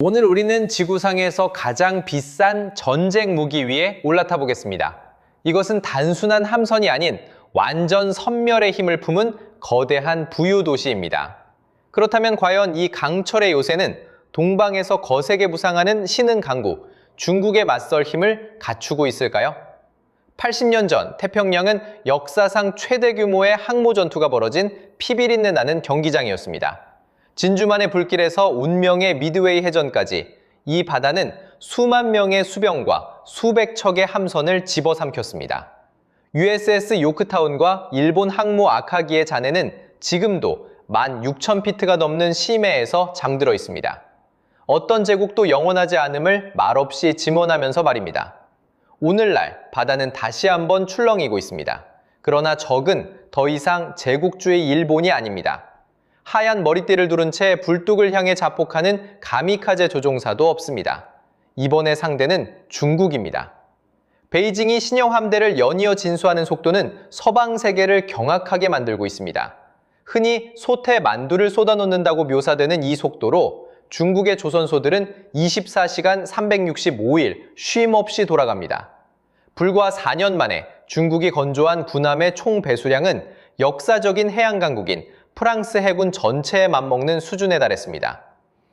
오늘 우리는 지구상에서 가장 비싼 전쟁 무기 위에 올라타 보겠습니다. 이것은 단순한 함선이 아닌 완전 선멸의 힘을 품은 거대한 부유 도시입니다. 그렇다면 과연 이 강철의 요새는 동방에서 거세게 부상하는 신흥 강국 중국에 맞설 힘을 갖추고 있을까요? 80년 전 태평양은 역사상 최대 규모의 항모 전투가 벌어진 피비린내 나는 경기장이었습니다. 진주만의 불길에서 운명의 미드웨이 해전까지 이 바다는 수만 명의 수병과 수백 척의 함선을 집어삼켰습니다. USS 요크타운과 일본 항모 아카기의 잔해는 지금도 16,000피트가 넘는 심해에서 잠들어 있습니다. 어떤 제국도 영원하지 않음을 말없이 증언하면서 말입니다. 오늘날 바다는 다시 한번 출렁이고 있습니다. 그러나 적은 더 이상 제국주의 일본이 아닙니다. 하얀 머리띠를 두른 채 불뚝을 향해 자폭하는 가미카제 조종사도 없습니다. 이번의 상대는 중국입니다. 베이징이 신형 함대를 연이어 진수하는 속도는 서방 세계를 경악하게 만들고 있습니다. 흔히 솥에 만두를 쏟아놓는다고 묘사되는 이 속도로 중국의 조선소들은 24시간 365일 쉼 없이 돌아갑니다. 불과 4년 만에 중국이 건조한 군함의 총 배수량은 역사적인 해양 강국인 프랑스 해군 전체에 맞먹는 수준에 달했습니다.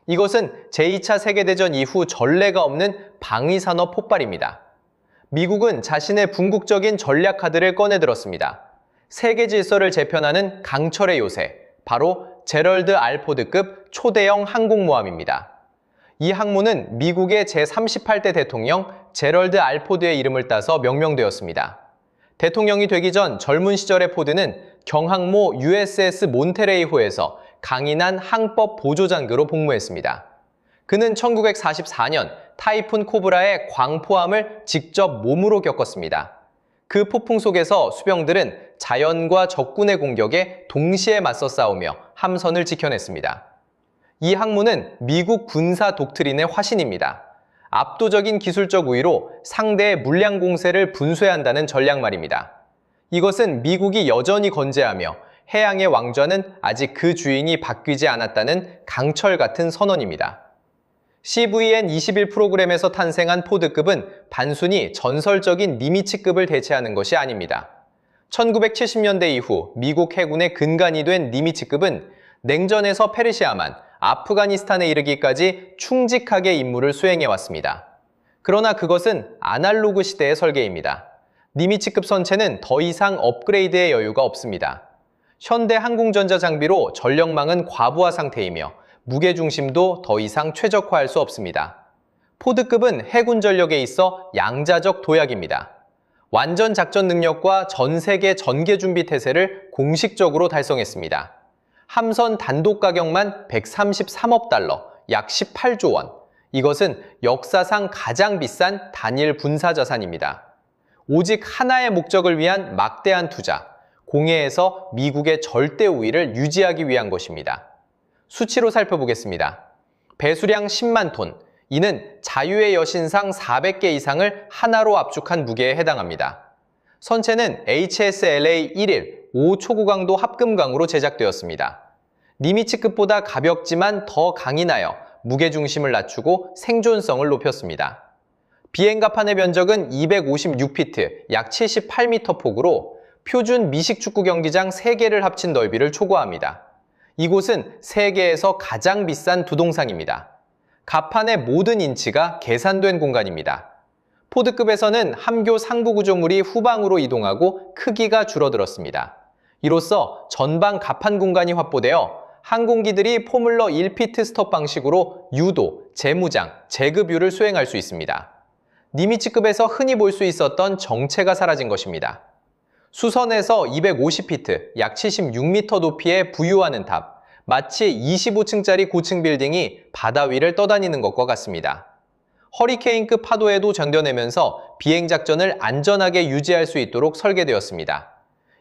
이것은 제2차 세계대전 이후 전례가 없는 방위산업 폭발입니다. 미국은 자신의 궁극적인 전략 카드를 꺼내들었습니다. 세계 질서를 재편하는 강철의 요새, 바로 제럴드 알포드급 초대형 항공모함입니다. 이 항모는 미국의 제38대 대통령 제럴드 알포드의 이름을 따서 명명되었습니다. 대통령이 되기 전 젊은 시절의 포드는 경항모 USS 몬테레이호에서 강인한 항법 보조장교로 복무했습니다. 그는 1944년 타이푼 코브라의 광포함을 직접 몸으로 겪었습니다. 그 폭풍 속에서 수병들은 자연과 적군의 공격에 동시에 맞서 싸우며 함선을 지켜냈습니다. 이 항모는 미국 군사 독트린의 화신입니다. 압도적인 기술적 우위로 상대의 물량 공세를 분쇄한다는 전략 말입니다. 이것은 미국이 여전히 건재하며 해양의 왕좌는 아직 그 주인이 바뀌지 않았다는 강철 같은 선언입니다. CVN-21 프로그램에서 탄생한 포드급은 단순히 전설적인 니미츠급을 대체하는 것이 아닙니다. 1970년대 이후 미국 해군의 근간이 된 니미츠급은 냉전에서 페르시아만, 아프가니스탄에 이르기까지 충직하게 임무를 수행해왔습니다. 그러나 그것은 아날로그 시대의 설계입니다. 니미츠급 선체는 더 이상 업그레이드의 여유가 없습니다. 현대 항공전자 장비로 전력망은 과부하 상태이며 무게중심도 더 이상 최적화할 수 없습니다. 포드급은 해군 전력에 있어 양자적 도약입니다. 완전 작전 능력과 전 세계 전개 준비 태세를 공식적으로 달성했습니다. 함선 단독 가격만 133억 달러, 약 18조 원. 이것은 역사상 가장 비싼 단일 군사 자산입니다. 오직 하나의 목적을 위한 막대한 투자, 공해에서 미국의 절대 우위를 유지하기 위한 것입니다. 수치로 살펴보겠습니다. 배수량 10만 톤, 이는 자유의 여신상 400개 이상을 하나로 압축한 무게에 해당합니다. 선체는 HSLA 1일 5초고강도 합금강으로 제작되었습니다. 니미츠급보다 가볍지만 더 강인하여 무게중심을 낮추고 생존성을 높였습니다. 비행갑판의 면적은 256피트, 약 78m 폭으로 표준 미식축구 경기장 3개를 합친 넓이를 초과합니다. 이곳은 세계에서 가장 비싼 두동상입니다. 갑판의 모든 인치가 계산된 공간입니다. 포드급에서는 함교 상부 구조물이 후방으로 이동하고 크기가 줄어들었습니다. 이로써 전방 갑판 공간이 확보되어 항공기들이 포뮬러 1피트 스톱 방식으로 유도, 재무장, 재급유를 수행할 수 있습니다. 니미츠급에서 흔히 볼 수 있었던 정체가 사라진 것입니다. 수선에서 250피트, 약 76m 높이에 부유하는 탑, 마치 25층짜리 고층 빌딩이 바다 위를 떠다니는 것과 같습니다. 허리케인급 파도에도 견뎌내면서 비행작전을 안전하게 유지할 수 있도록 설계되었습니다.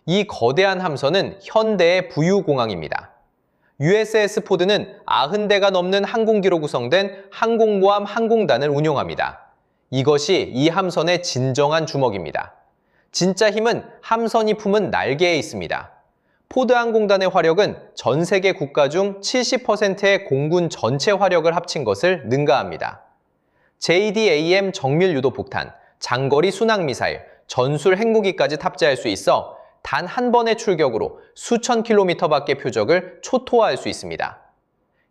이 거대한 함선은 현대의 부유공항입니다. USS 포드는 90대가 넘는 항공기로 구성된 항공모함 항공단을 운용합니다. 이것이 이 함선의 진정한 주먹입니다. 진짜 힘은 함선이 품은 날개에 있습니다. 포드항공단의 화력은 전 세계 국가 중 70%의 공군 전체 화력을 합친 것을 능가합니다. JDAM 정밀 유도 폭탄, 장거리 순항미사일, 전술 핵무기까지 탑재할 수 있어 단 한 번의 출격으로 수천 킬로미터 밖의 표적을 초토화할 수 있습니다.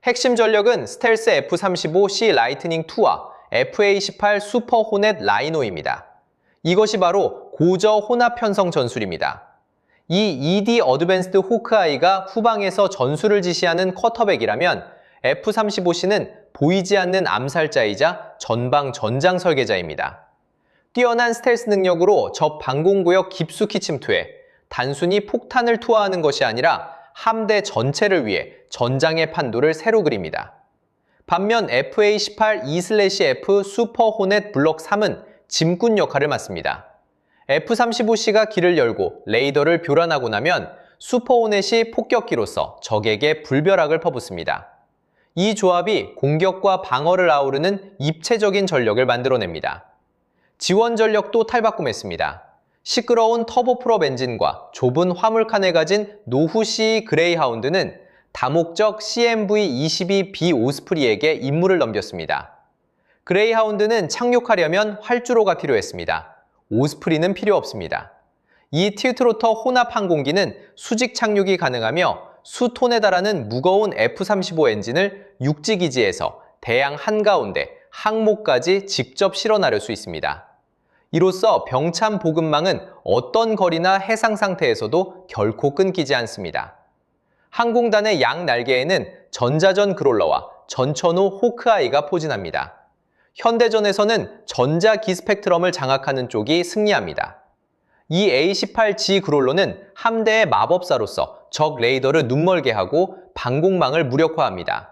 핵심 전력은 스텔스 F-35C 라이트닝2와 FA-18 슈퍼 호넷 라이노입니다. 이것이 바로 고저 혼합 편성 전술입니다. 이 ED 어드밴스드 호크아이가 후방에서 전술을 지시하는 쿼터백이라면 F-35C는 보이지 않는 암살자이자 전방 전장 설계자입니다. 뛰어난 스텔스 능력으로 적 방공구역 깊숙이 침투해 단순히 폭탄을 투하하는 것이 아니라 함대 전체를 위해 전장의 판도를 새로 그립니다. 반면 FA-18 E/F 슈퍼 호넷 블록 3은 짐꾼 역할을 맡습니다. F-35C가 길을 열고 레이더를 교란하고 나면 슈퍼 호넷이 폭격기로서 적에게 불벼락을 퍼붓습니다. 이 조합이 공격과 방어를 아우르는 입체적인 전력을 만들어냅니다. 지원 전력도 탈바꿈했습니다. 시끄러운 터보프롭 엔진과 좁은 화물칸을 가진 노후 CE 그레이하운드는 다목적 CMV-22B 오스프리에게 임무를 넘겼습니다. 그레이하운드는 착륙하려면 활주로가 필요했습니다. 오스프리는 필요 없습니다. 이 틸트로터 혼합 항공기는 수직 착륙이 가능하며 수톤에 달하는 무거운 F-35 엔진을 육지기지에서 대양 한가운데 항모까지 직접 실어 나를 수 있습니다. 이로써 병참 보급망은 어떤 거리나 해상 상태에서도 결코 끊기지 않습니다. 항공단의 양 날개에는 전자전 그롤러와 전천후 호크아이가 포진합니다. 현대전에서는 전자기 스펙트럼을 장악하는 쪽이 승리합니다. 이 A-18G 그롤러는 함대의 마법사로서 적 레이더를 눈멀게 하고 방공망을 무력화합니다.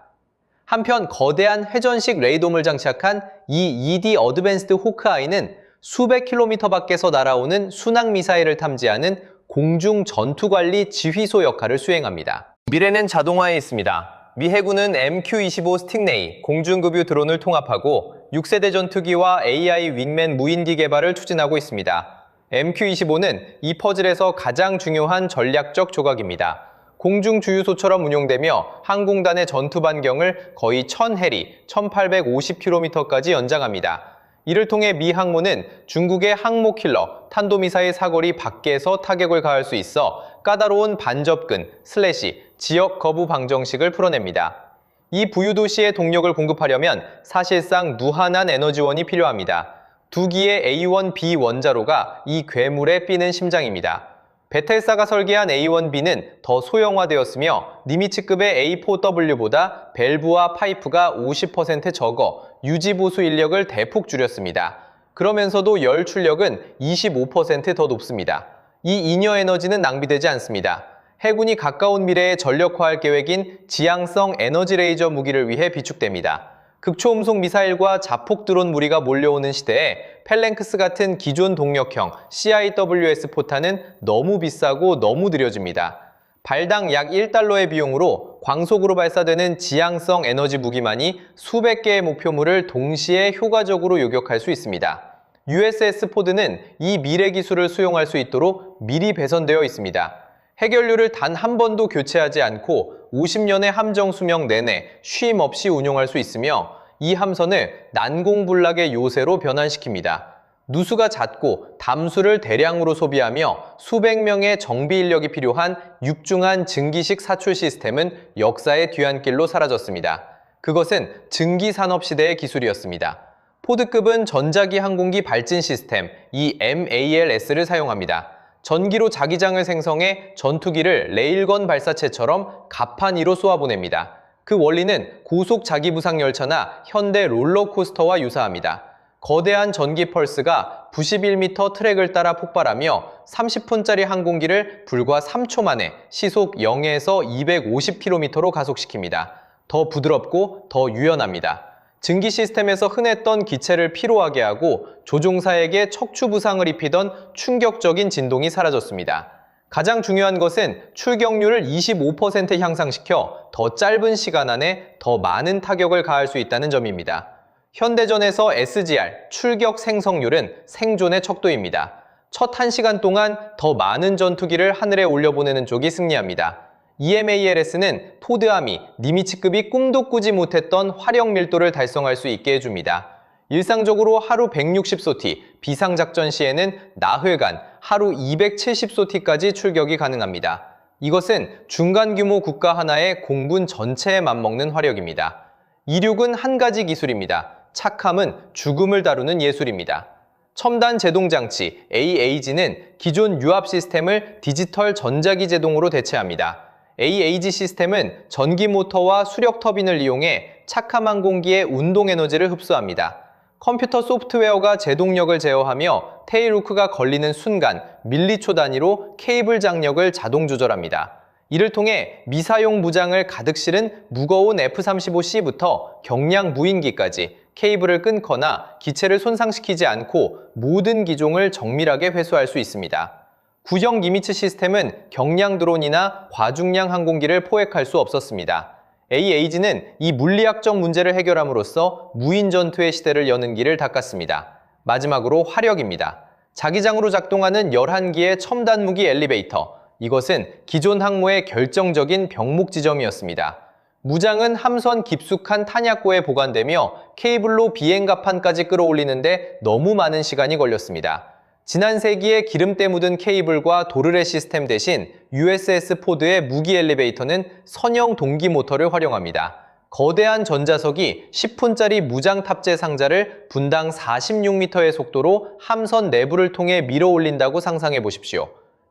한편 거대한 회전식 레이돔을 장착한 이 ED 어드밴스드 호크아이는 수백 킬로미터 밖에서 날아오는 순항미사일을 탐지하는 공중 전투관리 지휘소 역할을 수행합니다. 미래는 자동화에 있습니다. 미 해군은 MQ-25 스팅레이 공중급유 드론을 통합하고 6세대 전투기와 AI 윙맨 무인기 개발을 추진하고 있습니다. MQ-25는 이 퍼즐에서 가장 중요한 전략적 조각입니다. 공중주유소처럼 운용되며 항공단의 전투 반경을 거의 1000해리, 1850km까지 연장합니다. 이를 통해 미 항모는 중국의 항모 킬러, 탄도미사일 사거리 밖에서 타격을 가할 수 있어 까다로운 반접근, 슬래시, 지역 거부 방정식을 풀어냅니다. 이 부유도시의 동력을 공급하려면 사실상 무한한 에너지원이 필요합니다. 두 기의 A1B 원자로가 이 괴물의 뛰는 심장입니다. 베텔사가 설계한 A1B는 더 소형화되었으며 니미츠급의 A4W보다 밸브와 파이프가 50% 적어 유지보수 인력을 대폭 줄였습니다. 그러면서도 열 출력은 25% 더 높습니다. 이 잉여 에너지는 낭비되지 않습니다. 해군이 가까운 미래에 전력화할 계획인 지향성 에너지 레이저 무기를 위해 비축됩니다. 극초음속 미사일과 자폭 드론 무리가 몰려오는 시대에 펠랭크스 같은 기존 동력형 CIWS 포탄은 너무 비싸고 너무 느려집니다. 발당 약 1달러의 비용으로 광속으로 발사되는 지향성 에너지 무기만이 수백 개의 목표물을 동시에 효과적으로 요격할 수 있습니다. USS 포드는 이 미래 기술을 수용할 수 있도록 미리 배선되어 있습니다. 해결료를 단 한 번도 교체하지 않고 50년의 함정 수명 내내 쉼 없이 운용할 수 있으며 이 함선을 난공불락의 요새로 변환시킵니다. 누수가 잦고 담수를 대량으로 소비하며 수백 명의 정비 인력이 필요한 육중한 증기식 사출 시스템은 역사의 뒤안길로 사라졌습니다. 그것은 증기산업 시대의 기술이었습니다. 포드급은 전자기 항공기 발진 시스템, 이 MALS를 사용합니다. 전기로 자기장을 생성해 전투기를 레일건 발사체처럼 가판위로 쏘아보냅니다. 그 원리는 고속 자기부상 열차나 현대 롤러코스터와 유사합니다. 거대한 전기 펄스가 91m 트랙을 따라 폭발하며 30분짜리 항공기를 불과 3초 만에 시속 0에서 250km로 가속시킵니다. 더 부드럽고 더 유연합니다. 증기 시스템에서 흔했던 기체를 피로하게 하고 조종사에게 척추 부상을 입히던 충격적인 진동이 사라졌습니다. 가장 중요한 것은 출격률을 25% 향상시켜 더 짧은 시간 안에 더 많은 타격을 가할 수 있다는 점입니다. 현대전에서 SGR, 출격 생성률은 생존의 척도입니다. 첫 1시간 동안 더 많은 전투기를 하늘에 올려보내는 쪽이 승리합니다. EMALS는 포드함이 니미츠급이 꿈도 꾸지 못했던 화력 밀도를 달성할 수 있게 해줍니다. 일상적으로 하루 160소티, 비상작전 시에는 나흘간 하루 270소티까지 출격이 가능합니다. 이것은 중간 규모 국가 하나의 공군 전체에 맞먹는 화력입니다. 이륙은 한 가지 기술입니다. 착함은 죽음을 다루는 예술입니다. 첨단 제동장치 AAG는 기존 유압 시스템을 디지털 전자기 제동으로 대체합니다. AAG 시스템은 전기 모터와 수력 터빈을 이용해 착함 항공기의 운동 에너지를 흡수합니다. 컴퓨터 소프트웨어가 제동력을 제어하며 테일루크가 걸리는 순간 밀리초 단위로 케이블 장력을 자동 조절합니다. 이를 통해 미사용 무장을 가득 실은 무거운 F-35C부터 경량 무인기까지 케이블을 끊거나 기체를 손상시키지 않고 모든 기종을 정밀하게 회수할 수 있습니다. 구형 니미츠 시스템은 경량 드론이나 과중량 항공기를 포획할 수 없었습니다. AAG는 이 물리학적 문제를 해결함으로써 무인 전투의 시대를 여는 길을 닦았습니다. 마지막으로 화력입니다. 자기장으로 작동하는 11기의 첨단 무기 엘리베이터. 이것은 기존 항모의 결정적인 병목 지점이었습니다. 무장은 함선 깊숙한 탄약고에 보관되며 케이블로 비행갑판까지 끌어올리는데 너무 많은 시간이 걸렸습니다. 지난 세기에 기름때 묻은 케이블과 도르래 시스템 대신 USS 포드의 무기 엘리베이터는 선형 동기 모터를 활용합니다. 거대한 전자석이 10푼짜리 무장 탑재 상자를 분당 46m의 속도로 함선 내부를 통해 밀어 올린다고 상상해 보십시오.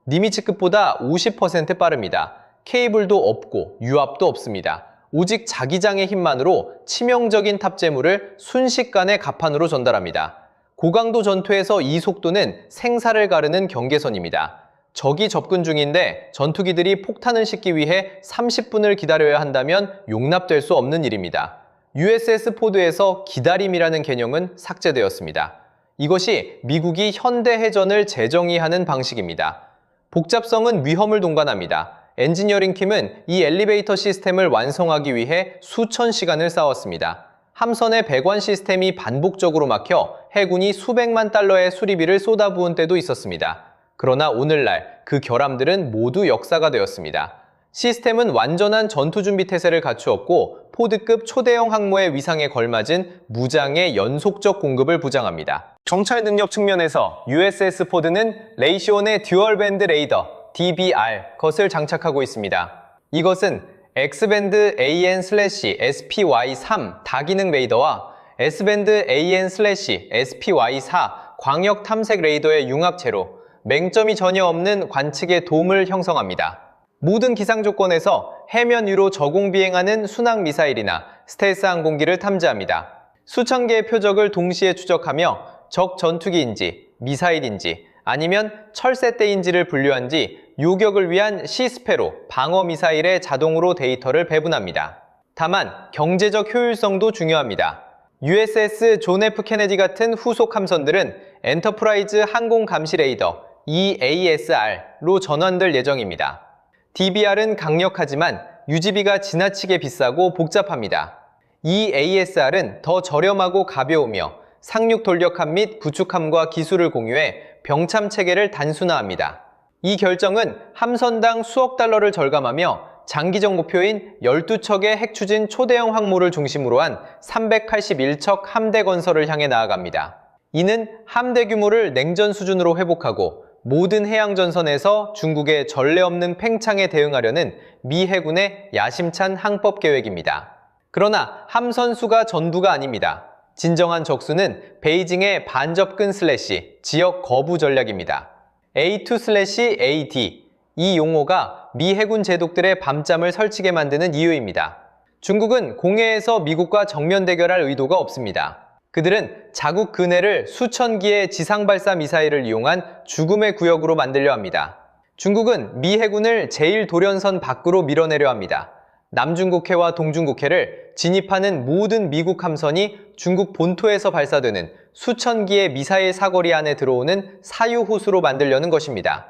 니미츠급보다 50% 빠릅니다. 케이블도 없고 유압도 없습니다. 오직 자기장의 힘만으로 치명적인 탑재물을 순식간에 갑판으로 전달합니다. 고강도 전투에서 이 속도는 생사를 가르는 경계선입니다. 적이 접근 중인데 전투기들이 폭탄을 싣기 위해 30분을 기다려야 한다면 용납될 수 없는 일입니다. USS 포드에서 기다림이라는 개념은 삭제되었습니다. 이것이 미국이 현대 해전을 재정의하는 방식입니다. 복잡성은 위험을 동반합니다. 엔지니어링 팀은 이 엘리베이터 시스템을 완성하기 위해 수천 시간을 쌓았습니다. 함선의 배관 시스템이 반복적으로 막혀 해군이 수백만 달러의 수리비를 쏟아부은 때도 있었습니다. 그러나 오늘날 그 결함들은 모두 역사가 되었습니다. 시스템은 완전한 전투준비 태세를 갖추었고 포드급 초대형 항모의 위상에 걸맞은 무장의 연속적 공급을 보장합니다. 정찰 능력 측면에서 USS 포드는 레이시온의 듀얼밴드 레이더 DBR 것을 장착하고 있습니다. 이것은 X밴드 AN/SPY3 다기능 레이더와 S밴드 AN/SPY4 광역 탐색 레이더의 융합체로 맹점이 전혀 없는 관측의 돔을 형성합니다. 모든 기상 조건에서 해면 위로 저공 비행하는 순항 미사일이나 스텔스 항공기를 탐지합니다. 수천 개의 표적을 동시에 추적하며 적 전투기인지 미사일인지 아니면 철새떼인지를 분류한 뒤 요격을 위한 시스페로 방어 미사일에 자동으로 데이터를 배분합니다. 다만 경제적 효율성도 중요합니다. USS 존 F 케네디 같은 후속 함선들은 엔터프라이즈 항공 감시 레이더 EASR로 전환될 예정입니다. DBR은 강력하지만 유지비가 지나치게 비싸고 복잡합니다. EASR은 더 저렴하고 가벼우며 상륙 돌격함 및 구축함과 기술을 공유해 병참 체계를 단순화합니다. 이 결정은 함선당 수억 달러를 절감하며 장기적 목표인 12척의 핵추진 초대형 항모를 중심으로 한 381척 함대 건설을 향해 나아갑니다. 이는 함대 규모를 냉전 수준으로 회복하고 모든 해양전선에서 중국의 전례 없는 팽창에 대응하려는 미 해군의 야심찬 항법 계획입니다. 그러나 함선 수가 전부가 아닙니다. 진정한 적수는 베이징의 반접근 슬래시 지역 거부 전략입니다. A2/AD 이 용어가 미 해군 제독들의 밤잠을 설치게 만드는 이유입니다. 중국은 공해에서 미국과 정면 대결할 의도가 없습니다. 그들은 자국 근해를 수천 기의 지상발사 미사일을 이용한 죽음의 구역으로 만들려 합니다. 중국은 미 해군을 제1도련선 밖으로 밀어내려 합니다. 남중국해와 동중국해를 진입하는 모든 미국 함선이 중국 본토에서 발사되는 수천 기의 미사일 사거리 안에 들어오는 사유호수로 만들려는 것입니다.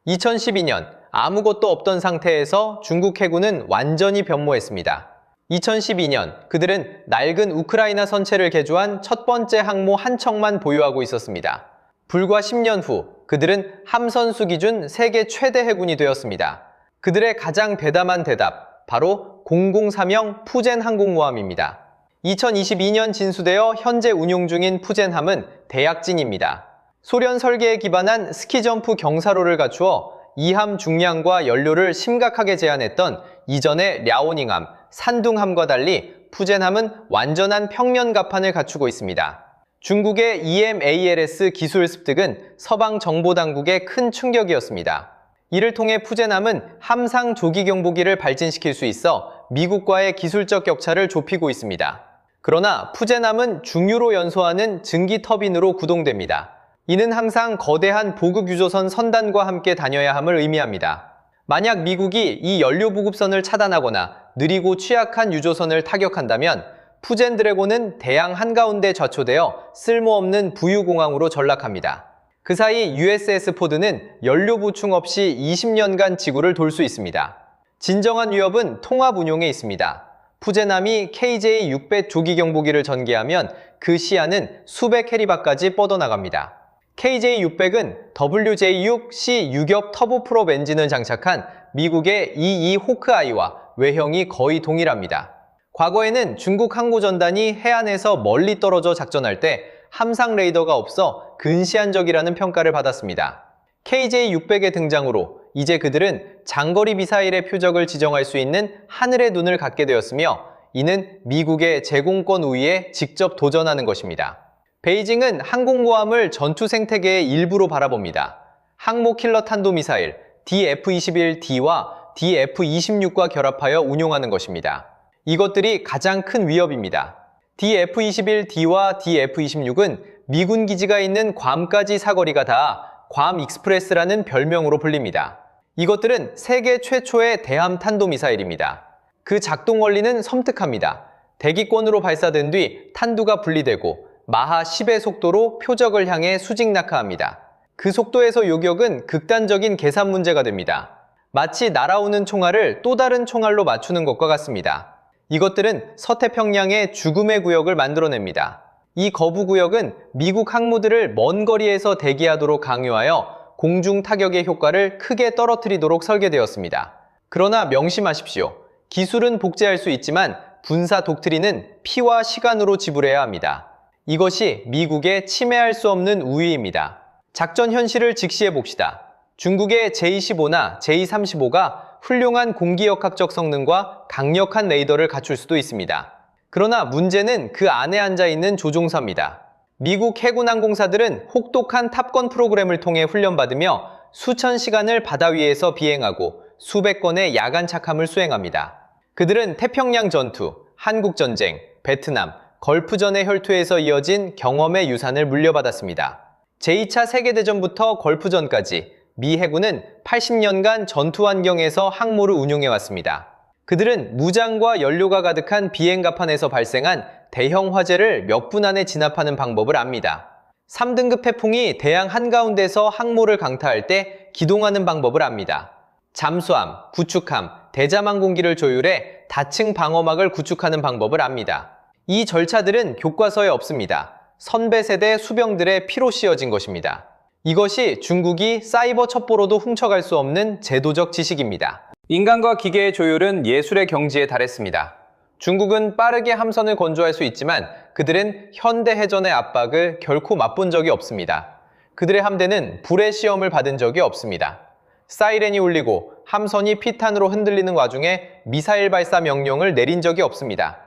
2012년 아무것도 없던 상태에서 중국 해군은 완전히 변모했습니다. 2012년 그들은 낡은 우크라이나 선체를 개조한 첫 번째 항모 한 척만 보유하고 있었습니다. 불과 10년 후 그들은 함선수 기준 세계 최대 해군이 되었습니다. 그들의 가장 대담한 대답, 바로 003형 푸젠 항공모함입니다. 2022년 진수되어 현재 운용 중인 푸젠함은 대약진입니다. 소련 설계에 기반한 스키점프 경사로를 갖추어 이함 중량과 연료를 심각하게 제한했던 이전의 랴오닝함, 산둥함과 달리 푸젠함은 완전한 평면 갑판을 갖추고 있습니다. 중국의 EMALS 기술 습득은 서방 정보당국에 큰 충격이었습니다. 이를 통해 푸젠함은 함상 조기 경보기를 발진시킬 수 있어 미국과의 기술적 격차를 좁히고 있습니다. 그러나 푸젠함은 중유로 연소하는 증기 터빈으로 구동됩니다. 이는 항상 거대한 보급 유조선 선단과 함께 다녀야 함을 의미합니다. 만약 미국이 이 연료 보급선을 차단하거나 느리고 취약한 유조선을 타격한다면 푸젠 드래곤은 대양 한가운데 좌초되어 쓸모없는 부유공항으로 전락합니다. 그 사이 USS 포드는 연료 보충 없이 20년간 지구를 돌 수 있습니다. 진정한 위협은 통합 운용에 있습니다. 푸젠함이 KJ-600 조기 경보기를 전개하면 그 시야는 수백 해리바까지 뻗어나갑니다. KJ-600은 WJ-6C6엽 터보프롭 엔진을 장착한 미국의 EE 호크아이와 외형이 거의 동일합니다. 과거에는 중국 항모전단이 해안에서 멀리 떨어져 작전할 때 함상 레이더가 없어 근시안적이라는 평가를 받았습니다. KJ-600의 등장으로 이제 그들은 장거리 미사일의 표적을 지정할 수 있는 하늘의 눈을 갖게 되었으며 이는 미국의 제공권 우위에 직접 도전하는 것입니다. 베이징은 항공모함을 전투 생태계의 일부로 바라봅니다. 항모 킬러 탄도미사일 DF-21D와 DF-26과 결합하여 운용하는 것입니다. 이것들이 가장 큰 위협입니다. DF-21D와 DF-26은 미군 기지가 있는 괌까지 사거리가 닿아 괌 익스프레스라는 별명으로 불립니다. 이것들은 세계 최초의 대함 탄도미사일입니다. 그 작동 원리는 섬뜩합니다. 대기권으로 발사된 뒤 탄두가 분리되고 마하 10의 속도로 표적을 향해 수직 낙하합니다. 그 속도에서 요격은 극단적인 계산 문제가 됩니다. 마치 날아오는 총알을 또 다른 총알로 맞추는 것과 같습니다. 이것들은 서태평양의 죽음의 구역을 만들어냅니다. 이 거부구역은 미국 항모들을 먼 거리에서 대기하도록 강요하여 공중 타격의 효과를 크게 떨어뜨리도록 설계되었습니다. 그러나 명심하십시오. 기술은 복제할 수 있지만 군사 독트린은 피와 시간으로 지불해야 합니다. 이것이 미국의 침해할 수 없는 우위입니다. 작전 현실을 직시해 봅시다. 중국의 J-15나 J-35가 훌륭한 공기역학적 성능과 강력한 레이더를 갖출 수도 있습니다. 그러나 문제는 그 안에 앉아있는 조종사입니다. 미국 해군 항공사들은 혹독한 탑건 프로그램을 통해 훈련받으며 수천 시간을 바다 위에서 비행하고 수백 건의 야간 착함을 수행합니다. 그들은 태평양 전투, 한국전쟁, 베트남, 걸프전의 혈투에서 이어진 경험의 유산을 물려받았습니다. 제2차 세계대전부터 걸프전까지 미 해군은 80년간 전투 환경에서 항모를 운용해왔습니다. 그들은 무장과 연료가 가득한 비행갑판에서 발생한 대형 화재를 몇 분 안에 진압하는 방법을 압니다. 3등급 태풍이 대양 한가운데서 항모를 강타할 때 기동하는 방법을 압니다. 잠수함, 구축함, 대잠항공기를 조율해 다층 방어막을 구축하는 방법을 압니다. 이 절차들은 교과서에 없습니다. 선배 세대 수병들의 피로 씌어진 것입니다. 이것이 중국이 사이버 첩보로도 훔쳐갈 수 없는 제도적 지식입니다. 인간과 기계의 조율은 예술의 경지에 달했습니다. 중국은 빠르게 함선을 건조할 수 있지만 그들은 현대 해전의 압박을 결코 맛본 적이 없습니다. 그들의 함대는 불의 시험을 받은 적이 없습니다. 사이렌이 울리고 함선이 피탄으로 흔들리는 와중에 미사일 발사 명령을 내린 적이 없습니다.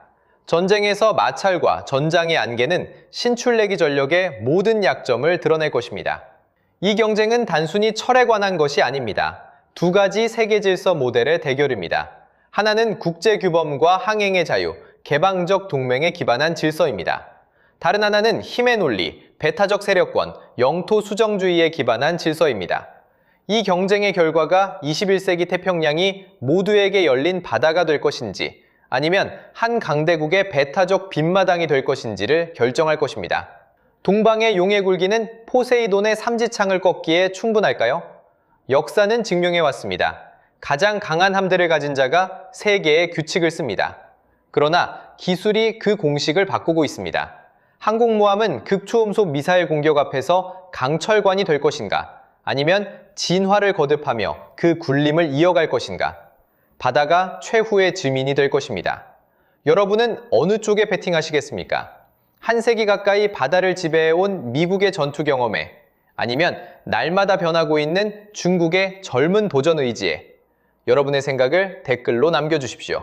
전쟁에서 마찰과 전장의 안개는 신출내기 전력의 모든 약점을 드러낼 것입니다. 이 경쟁은 단순히 철에 관한 것이 아닙니다. 두 가지 세계 질서 모델의 대결입니다. 하나는 국제규범과 항행의 자유, 개방적 동맹에 기반한 질서입니다. 다른 하나는 힘의 논리, 배타적 세력권, 영토 수정주의에 기반한 질서입니다. 이 경쟁의 결과가 21세기 태평양이 모두에게 열린 바다가 될 것인지 아니면 한 강대국의 배타적 빈마당이 될 것인지를 결정할 것입니다. 동방의 용의 굴기는 포세이돈의 삼지창을 꺾기에 충분할까요? 역사는 증명해왔습니다. 가장 강한 함대를 가진 자가 세계의 규칙을 씁니다. 그러나 기술이 그 공식을 바꾸고 있습니다. 항공모함은 극초음속 미사일 공격 앞에서 강철관이 될 것인가? 아니면 진화를 거듭하며 그 굴림을 이어갈 것인가? 바다가 최후의 증인이 될 것입니다. 여러분은 어느 쪽에 베팅하시겠습니까? 한 세기 가까이 바다를 지배해온 미국의 전투 경험에, 아니면 날마다 변하고 있는 중국의 젊은 도전 의지에, 여러분의 생각을 댓글로 남겨주십시오.